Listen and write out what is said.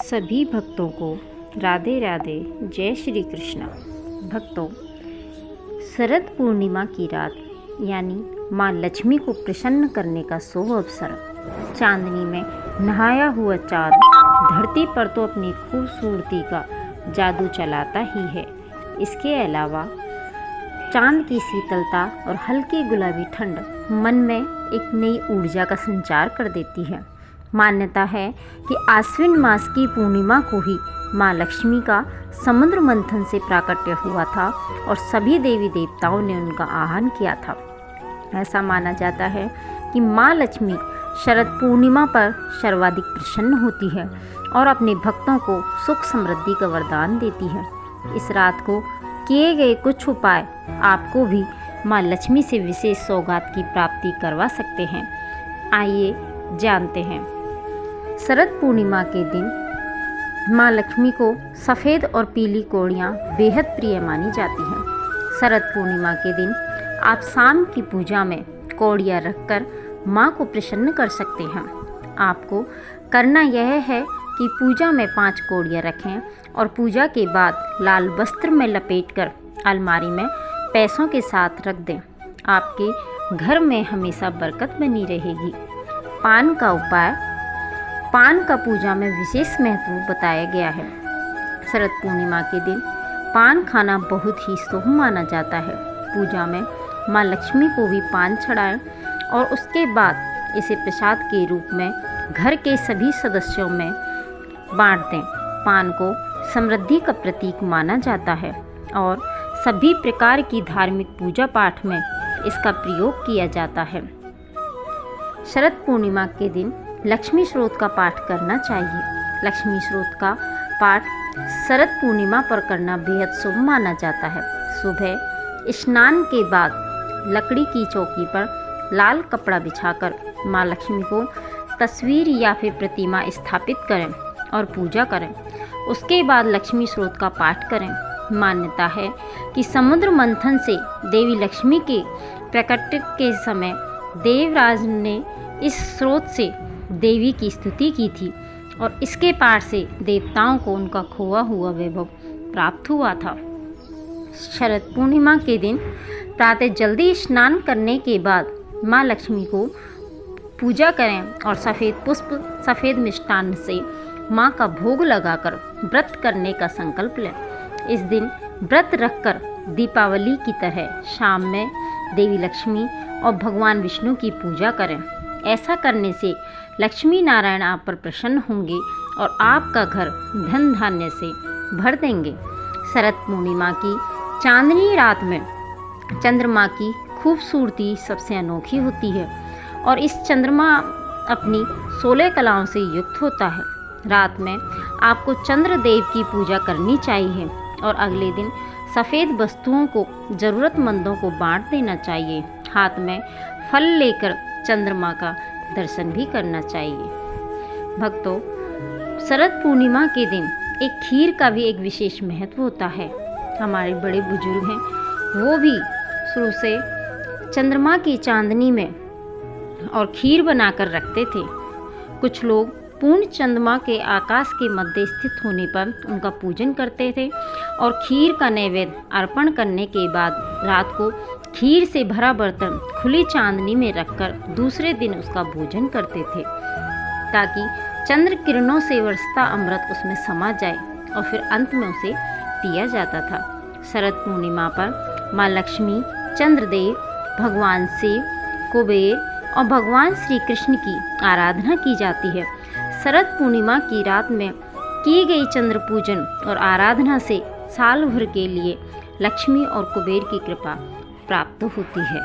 सभी भक्तों को राधे राधे, जय श्री कृष्णा। भक्तों, शरद पूर्णिमा की रात यानी माँ लक्ष्मी को प्रसन्न करने का शुभ अवसर। चांदनी में नहाया हुआ चाँद धरती पर तो अपनी खूबसूरती का जादू चलाता ही है। इसके अलावा चाँद की शीतलता और हल्की गुलाबी ठंड मन में एक नई ऊर्जा का संचार कर देती है। मान्यता है कि आश्विन मास की पूर्णिमा को ही माँ लक्ष्मी का समुद्र मंथन से प्राकट्य हुआ था और सभी देवी देवताओं ने उनका आह्वान किया था। ऐसा माना जाता है कि माँ लक्ष्मी शरद पूर्णिमा पर सर्वाधिक प्रसन्न होती है और अपने भक्तों को सुख समृद्धि का वरदान देती है। इस रात को किए गए कुछ उपाय आपको भी माँ लक्ष्मी से विशेष सौगात की प्राप्ति करवा सकते हैं। आइए जानते हैं। शरद पूर्णिमा के दिन माँ लक्ष्मी को सफ़ेद और पीली कौड़ियाँ बेहद प्रिय मानी जाती हैं। शरद पूर्णिमा के दिन आप शाम की पूजा में कौड़ियाँ रखकर माँ को प्रसन्न कर सकते हैं। आपको करना यह है कि पूजा में 5 कौड़ियाँ रखें और पूजा के बाद लाल वस्त्र में लपेटकर अलमारी में पैसों के साथ रख दें। आपके घर में हमेशा बरकत बनी रहेगी। पान का उपाय। पान का पूजा में विशेष महत्व बताया गया है। शरद पूर्णिमा के दिन पान खाना बहुत ही शुभ माना जाता है। पूजा में माँ लक्ष्मी को भी पान चढ़ाएं और उसके बाद इसे प्रसाद के रूप में घर के सभी सदस्यों में बांट दें। पान को समृद्धि का प्रतीक माना जाता है और सभी प्रकार की धार्मिक पूजा पाठ में इसका प्रयोग किया जाता है। शरद पूर्णिमा के दिन लक्ष्मी स्रोत का पाठ करना चाहिए। लक्ष्मी स्रोत का पाठ शरद पूर्णिमा पर करना बेहद शुभ माना जाता है। सुबह स्नान के बाद लकड़ी की चौकी पर लाल कपड़ा बिछाकर माँ लक्ष्मी को तस्वीर या फिर प्रतिमा स्थापित करें और पूजा करें। उसके बाद लक्ष्मी स्रोत का पाठ करें। मान्यता है कि समुद्र मंथन से देवी लक्ष्मी के प्रकट के समय देवराज ने इस स्रोत से देवी की स्तुति की थी और इसके पार से देवताओं को उनका खोआ हुआ वैभव प्राप्त हुआ था। शरद पूर्णिमा के दिन प्रातः जल्दी स्नान करने के बाद माँ लक्ष्मी को पूजा करें और सफ़ेद पुष्प सफ़ेद मिष्टान्न से माँ का भोग लगाकर व्रत करने का संकल्प लें। इस दिन व्रत रखकर दीपावली की तरह शाम में देवी लक्ष्मी और भगवान विष्णु की पूजा करें। ऐसा करने से लक्ष्मी नारायण आप पर प्रसन्न होंगे और आपका घर धन धान्य से भर देंगे। शरद पूर्णिमा की चांदनी रात में चंद्रमा की खूबसूरती सबसे अनोखी होती है और इस चंद्रमा अपनी 16 कलाओं से युक्त होता है। रात में आपको चंद्रदेव की पूजा करनी चाहिए और अगले दिन सफ़ेद वस्तुओं को ज़रूरतमंदों को बांट देना चाहिए। हाथ में फल लेकर चंद्रमा का दर्शन भी करना चाहिए। भक्तों, शरद पूर्णिमा के दिन एक खीर का भी एक विशेष महत्व होता है। हमारे बड़े बुजुर्ग हैं, वो भी शुरू से चंद्रमा की चांदनी में और खीर बनाकर रखते थे। कुछ लोग पूर्ण चंद्रमा के आकाश के मध्य स्थित होने पर उनका पूजन करते थे और खीर का नैवेद्य अर्पण करने के बाद रात को खीर से भरा बर्तन खुली चांदनी में रखकर दूसरे दिन उसका भोजन करते थे ताकि चंद्र किरणों से वर्षता अमृत उसमें समा जाए और फिर अंत में उसे पिया जाता था। शरद पूर्णिमा पर माँ लक्ष्मी, चंद्रदेव, भगवान शिव, कुबेर और भगवान श्री कृष्ण की आराधना की जाती है। शरद पूर्णिमा की रात में की गई चंद्र पूजन और आराधना से साल भर के लिए लक्ष्मी और कुबेर की कृपा प्राप्त होती है।